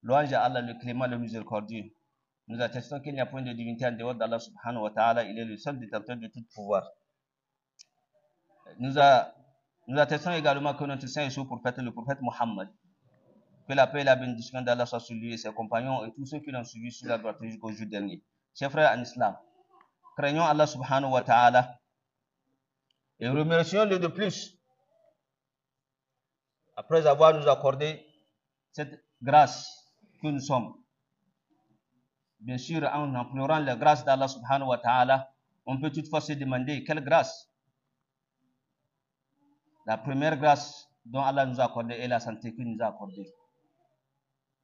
Louange à Allah, le clément, le miséricordieux. Nous attestons qu'il n'y a point de divinité en dehors d'Allah subhanahu wa ta'ala. Il est le seul détenteur de tout pouvoir. Nous attestons également que notre saint et saint prophète, le prophète Mohammed, que la paix et la bénédiction d'Allah soient sur lui et ses compagnons et tous ceux qui l'ont suivi sur la droite jusqu'au jour dernier. Chers frères en islam, craignons Allah subhanahu wa ta'ala et remercions-le de plus après avoir nous accordé cette grâce que nous sommes. Bien sûr, en implorant la grâce d'Allah subhanahu wa ta'ala, on peut toutefois se demander quelle grâce. La première grâce dont Allah nous a accordé est la santé qu'il nous a accordée.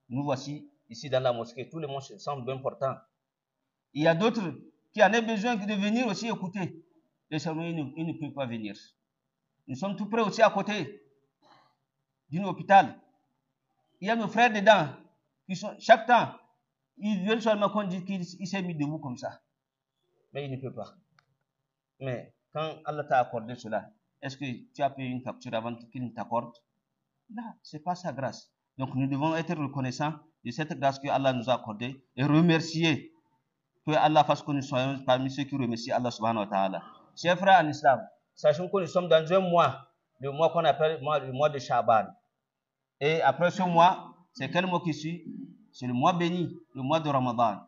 Nous voici ici dans la mosquée, tout le monde semble important. Il y a d'autres qui en ont besoin de venir aussi écouter. Les sermons, ils ne peuvent pas venir. Nous sommes tout près aussi à côté d'un hôpital. Il y a nos frères dedans qui sont chaque temps, ils veulent seulement qu'on dise qu'il s'est mis debout comme ça. Mais il ne peut pas. Mais quand Allah t'a accordé cela, est-ce que tu as payé une facture avant qu'il ne t'accorde? Non, ce n'est pas sa grâce. Donc nous devons être reconnaissants de cette grâce que Allah nous a accordée et remercier que Allah fasse que nous soyons parmi ceux qui remercient Allah subhanahu wa ta'ala. Chers frères en islam, sachons que nous sommes dans un mois, le mois qu'on appelle le mois de Shaban. Et après ce mois, c'est quel mois qui suit? C'est le mois béni, le mois de Ramadan.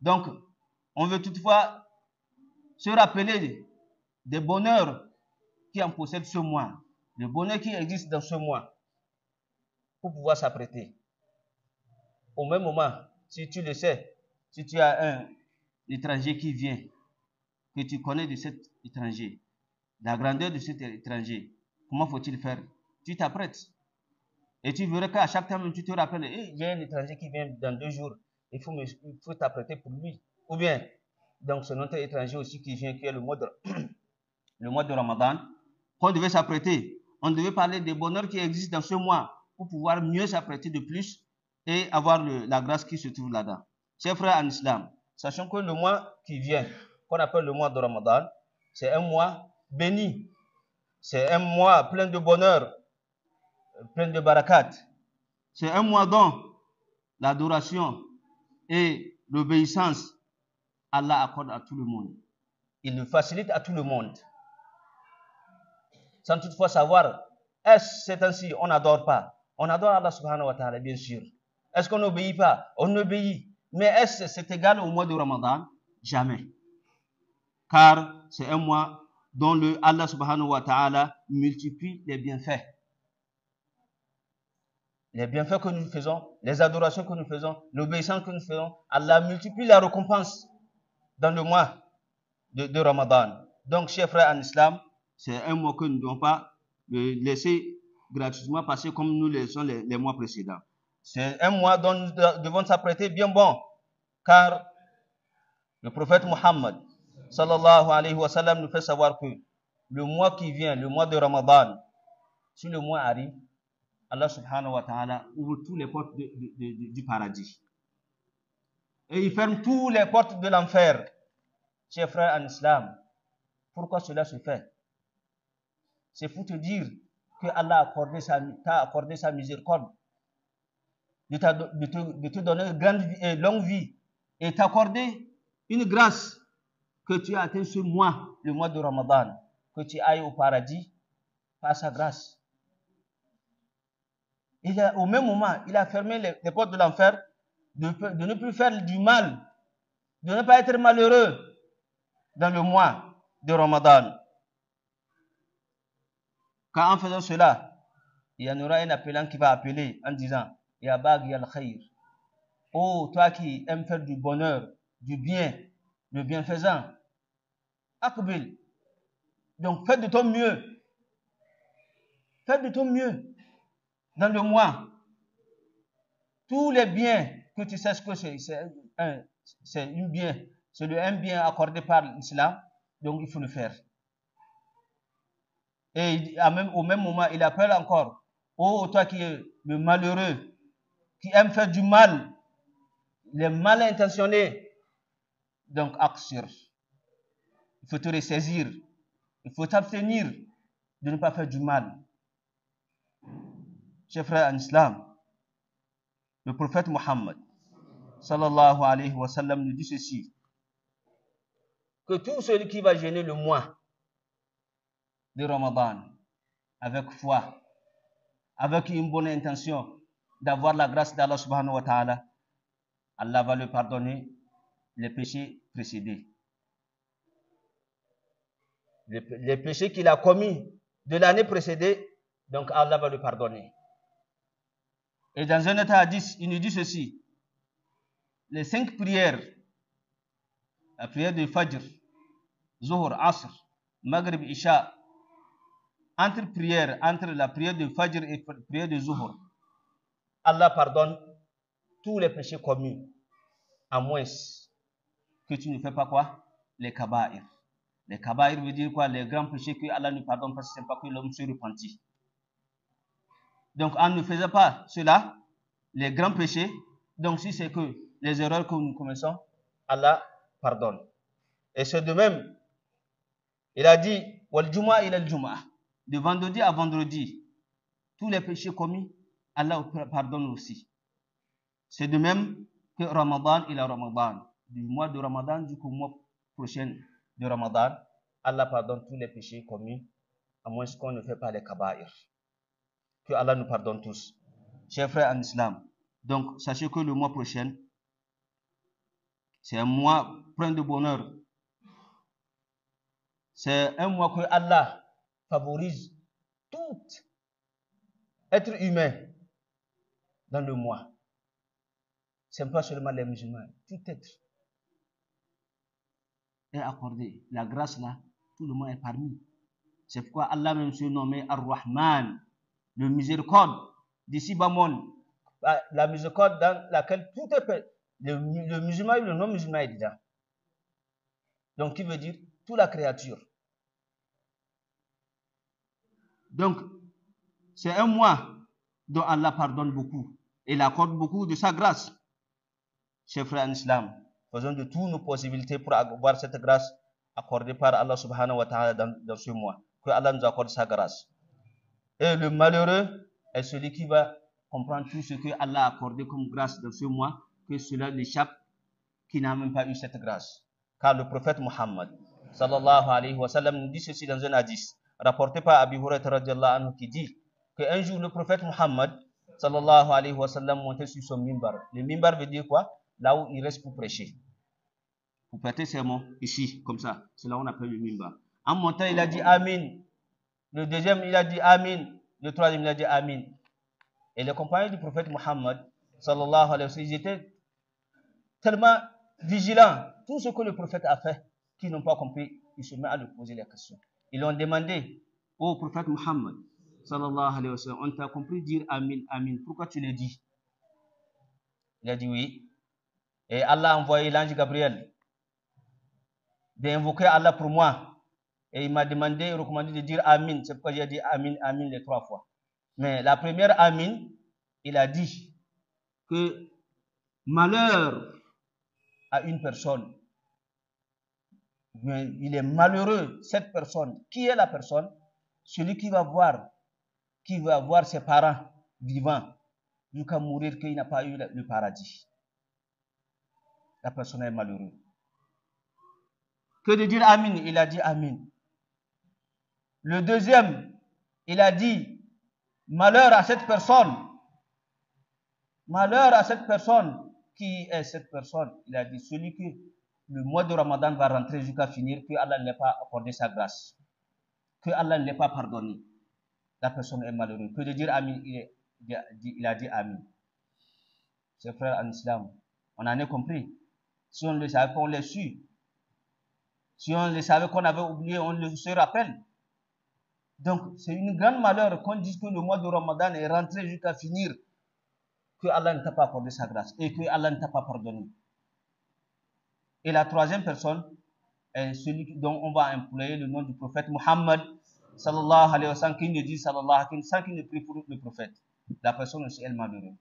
Donc, on veut toutefois se rappeler des bonheurs qui en possèdent ce mois, le bonheur qui existe dans ce mois, pour pouvoir s'apprêter. Au même moment, si tu le sais, si tu as un étranger qui vient, que tu connais de cet étranger, la grandeur de cet étranger, comment faut-il faire? Tu t'apprêtes. Et tu verras qu'à chaque temps, tu te rappelles, il y a un étranger qui vient dans 2 jours, il faut t'apprêter pour lui. Ou bien, donc c'est notre étranger aussi qui vient, qui est le mois de Ramadan, qu'on devait s'apprêter. On devait parler des bonheurs qui existent dans ce mois pour pouvoir mieux s'apprêter de plus et avoir la grâce qui se trouve là-dedans. Chers frères en islam, sachant que le mois qui vient, qu'on appelle le mois de Ramadan, c'est un mois béni. C'est un mois plein de bonheur, plein de barakat. C'est un mois dont l'adoration et l'obéissance, Allah accorde à tout le monde. Il le facilite à tout le monde. Sans toutefois savoir, est-ce ces temps-ci, on n'adore pas? On adore Allah subhanahu wa ta'ala, bien sûr. Est-ce qu'on n'obéit pas? On obéit. Mais est-ce que c'est égal au mois de Ramadan? Jamais. Car c'est un mois dont Allah subhanahu wa ta'ala multiplie les bienfaits. Les bienfaits que nous faisons, les adorations que nous faisons, l'obéissance que nous faisons, Allah multiplie la récompense dans le mois de Ramadan. Donc, chers frères en islam, c'est un mois que nous ne devons pas le laisser gratuitement passer comme nous le laissons les mois précédents. C'est un mois dont nous devons s'apprêter bien bon, car le prophète Mohammed, sallallahu alayhi wa sallam, nous fait savoir que le mois qui vient, le mois de Ramadan, si le mois arrive, Allah subhanahu wa ta'ala ouvre toutes les portes du paradis. Et il ferme toutes les portes de l'enfer. Chers frères en islam, pourquoi cela se fait? C'est pour te dire que Allah t'a accordé sa miséricorde, de te donner une grande vie et longue vie, et t'accorder une grâce que tu as atteint ce mois, le mois de Ramadan, que tu ailles au paradis par sa grâce. Au même moment, il a fermé les portes de l'enfer, de ne plus faire du mal, de ne pas être malheureux dans le mois de Ramadan. Quand en faisant cela, il y en aura un appelant qui va appeler en disant Ya Baghi al-Khayr. Oh, toi qui aimes faire du bonheur, du bien, le bienfaisant, Akbil. Donc, fais de ton mieux. Fais de ton mieux dans le mois. Tous les biens que tu sais que c'est un bien accordé par l'islam, donc il faut le faire. Et au même moment, il appelle encore, oh toi qui es le malheureux, qui aime faire du mal, les mal intentionnés, donc aksir. Il faut te ressaisir, il faut t'abstenir de ne pas faire du mal. Chers frères en islam, Le prophète Mohammed, sallallahu alayhi wa sallam, nous dit ceci, que tout celui qui va jeûner le mois de Ramadan avec foi, avec une bonne intention d'avoir la grâce d'Allah subhanahu wa ta'ala, Allah va lui pardonner les péchés précédés. Les péchés qu'il a commis de l'année précédée, donc Allah va lui pardonner. Et dans un autre hadith, il nous dit ceci, les 5 prières, la prière de Fajr, Zuhur, Asr, Maghrib, Isha, entre la prière de Fajr et la prière de Zuhur, Allah pardonne tous les péchés commis, à moins que tu ne fais pas quoi? Les kaba'ir. Les kaba'ir veut dire quoi? Les grands péchés que Allah ne pardonne pas, ce n'est pas que l'homme se repentit. Donc, en ne faisant pas cela, les grands péchés, donc si c'est que les erreurs que nous commettons, Allah pardonne. Et c'est de même, il a dit, wal jumu'ah ila al jumu'ah, de vendredi à vendredi, tous les péchés commis, Allah pardonne aussi. C'est de même que Ramadan ila Ramadan, du mois de Ramadan jusqu'au mois prochain de Ramadan, Allah pardonne tous les péchés commis, à moins qu'on ne fait pas les kaba'ir. Que Allah nous pardonne tous. Chers frères en islam, donc sachez que le mois prochain, c'est un mois plein de bonheur. C'est un mois que Allah favorise tout être humain dans le mois. Ce n'est pas seulement les musulmans, tout être est accordé. La grâce là, tout le monde est parmi. C'est pourquoi Allah même se nommé Ar-Rahman, le miséricorde d'ici bas monde. La miséricorde dans laquelle tout est fait. Le musulman et le non-musulman est dedans. Donc, qui veut dire toute la créature. Donc, c'est un mois dont Allah pardonne beaucoup. Et il accorde beaucoup de sa grâce. Chers frères en islam, faisons de toutes nos possibilités pour avoir cette grâce accordée par Allah subhanahu wa ta'ala dans ce mois. Que Allah nous accorde sa grâce. Et le malheureux est celui qui va comprendre tout ce que Allah a accordé comme grâce dans ce mois, que cela l'échappe, qui n'a même pas eu cette grâce. Car le prophète Muhammad, sallallahu alayhi wa sallam, nous dit ceci dans un hadith, rapporté par Abi Hurairah radhiyallahu anhu, qui dit qu'un jour le prophète Muhammad, sallallahu alayhi wa sallam, montait sur son mimbar. Le mimbar veut dire quoi? Là où il reste pour prêcher. Pour prêter sermon, ici, comme ça. C'est là où on appelle le mimbar. En montant, il a dit Amin. Le deuxième, il a dit Amin. Le troisième, il a dit Amin. Et les compagnons du prophète Muhammad, sallallahu alayhi wa sallam, ils étaient tellement vigilants. Tout ce que le prophète a fait, qu'ils n'ont pas compris, ils se mettent à lui poser les questions. Ils ont demandé au prophète Muhammad, sallallahu alayhi wa sallam, on t'a compris dire Amin, Amin. Pourquoi tu le dis? Il a dit oui. Et Allah a envoyé l'ange Gabriel d'invoquer Allah pour moi. Et il m'a demandé et recommandé de dire Amin. C'est pourquoi j'ai dit Amin, Amin les 3 fois. Mais la première Amin, il a dit que malheur à une personne. Mais il est malheureux, cette personne. Qui est la personne? Celui qui va voir ses parents vivants jusqu'à mourir, qu'il n'a pas eu le paradis. La personne est malheureuse. Que de dire Amin? Il a dit Amin. Le deuxième, il a dit malheur à cette personne. Malheur à cette personne. Qui est cette personne? Il a dit celui que le mois de Ramadan va rentrer jusqu'à finir, que Allah ne l'ait pas accordé sa grâce, que Allah ne l'ait pas pardonné. La personne est malheureuse. Que de dire Amin? Il a dit Amin. Ses frères en islam, on en a compris. Si on le savait, on l'a su. Si on le savait qu'on avait oublié, on le se rappelle. Donc, c'est une grande malheur qu'on dise que le mois de Ramadan est rentré jusqu'à finir, que Allah ne t'a pas accordé sa grâce et que Allah ne t'a pas pardonné. Et la troisième personne est celui dont on va employer le nom du prophète Muhammad, sallallahu alayhi wa sallam, qui ne dit sallallahu alayhi wa sallam, sans qu'il ne prie pour le prophète. La personne aussi est malheureuse.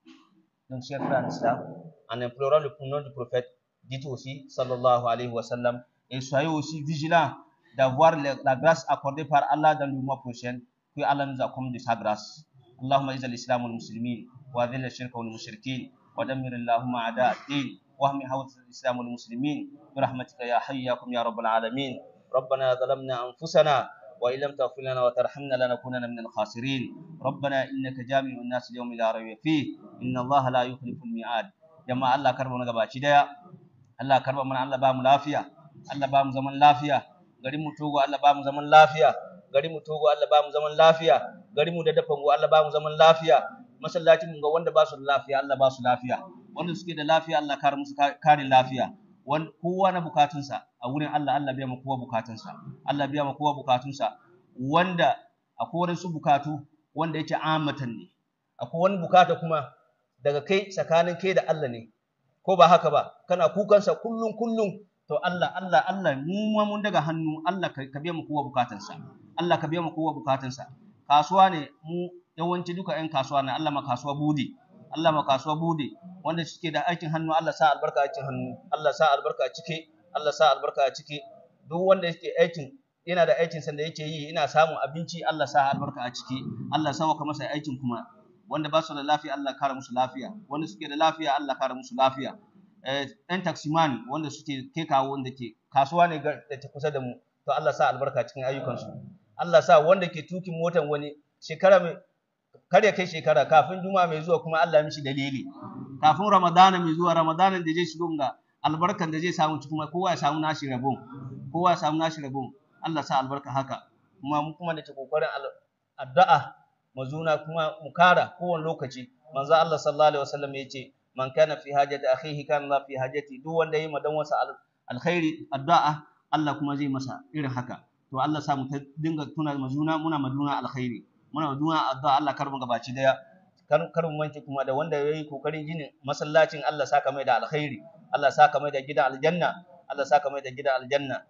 Donc, chers frères en islam, en implorant le nom du prophète, dites aussi sallallahu alayhi wa sallam, et soyez aussi vigilants d'avoir la grâce accordée par Allah dans le mois prochain, que Allah nous accorde de sa grâce. Allahumma izza al-islam wal muslimin wa adhil ash-shirka wal mushrikin ودمر اللهم أعداء الدين واهم حوزة الإسلام والمسلمين برحمتك يا حي يا قيوم يا رب العالمين. ربنا ظلمنا أنفسنا وإن لم تغفر لنا وترحمنا لنكونن من الخاسرين. ربنا إنك جامع الناس اليوم لا ريب فيه إن الله لا يخلف الميعاد. جماعة الله كرمنا gabaki daya, Allah karba mana, Allah ba mu lafiya, Allah ba mu zaman lafiya. Garin mu Togo Allah ba mu zaman lafiya, garin mu Togo Allah ba mu zaman lafiya, garin mu da Dafango Allah ba mu zaman lafiya. Masallacin mu ga wanda ba su da lafiya Allah ba su lafiya, wanda suke da lafiya Allah kare musu kare lafiya. Kowa na bukatunsa a wurin Allah, Allah biya ma kowa bukatunsa, Allah biya ma kowa bukatunsa. Wanda akwai wasu bukatu wanda yake amatan ne, akwai wani bukata kuma daga kai tsakanin kai da Allah ne, ko ba haka ba, kana kukansa kullum to Allah mu ma mun daga hannu, Allah ka biya mu kowa bukatunsa, Allah ka biya mu kowa bukatunsa. Kasuwa ne mu yawanci duka 'yan kasuwa ne, Allah ma kasuwa bude, Allah ma kasuwa bude, wanda suke da aikin hannu Allah sa albarka a cikin hannu, Allah sa albarka a ciki, Allah sa albarka a ciki. Duk wanda yake aikin yana da aikin sa da yake yi, ina samun abinci, Allah sa albarka a ciki, Allah sa maka masa aikin kuma. Wanda ba su da lafiya Allah kare musu lafiya, wanda suke da lafiya Allah kare musu lafiya. Ɗan taksiman wanda suke kai kawo, wanda ke kasuwa ne da ta kusa da mu, to Allah sa albarka cikin ayyukansu. Allah sa wanda ke tukin motan wani shekara mai kar ya kai shekara, kafin juma'a mai zuwa kuma Allah ya mishi dalili, kafin ramadana mai zuwa, ramadanan da zai shigo ga albarkan da zai samu kuma kowa ya samu nashi rabon, kowa ya samu nashi rabon. Allah sa albarka haka. Kuma mu kuma da ke kokarin addu'a mazuna kuma mu kara kowane lokaci. Manzo Allah sallallahu alaihi wasallam yace man kana fi hajati akhihi kana Allah fi hajati. Duk wanda yayi madan wasa alkhairi addu'a, Allah kuma zai masa irin haka. To Allah sa mu dinga tuna mazuna, muna maduna alkhairi, muna maduna addu'a. Allah kar mu gabaci daya, kar mu mance kuma da wanda yayi kokarin ginin masallacin, Allah saka mai da alkhairi, Allah saka mai da gidan aljanna, Allah saka mai da gidan aljanna.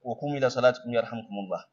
Wa kum ila salatikum yarhamkumullah.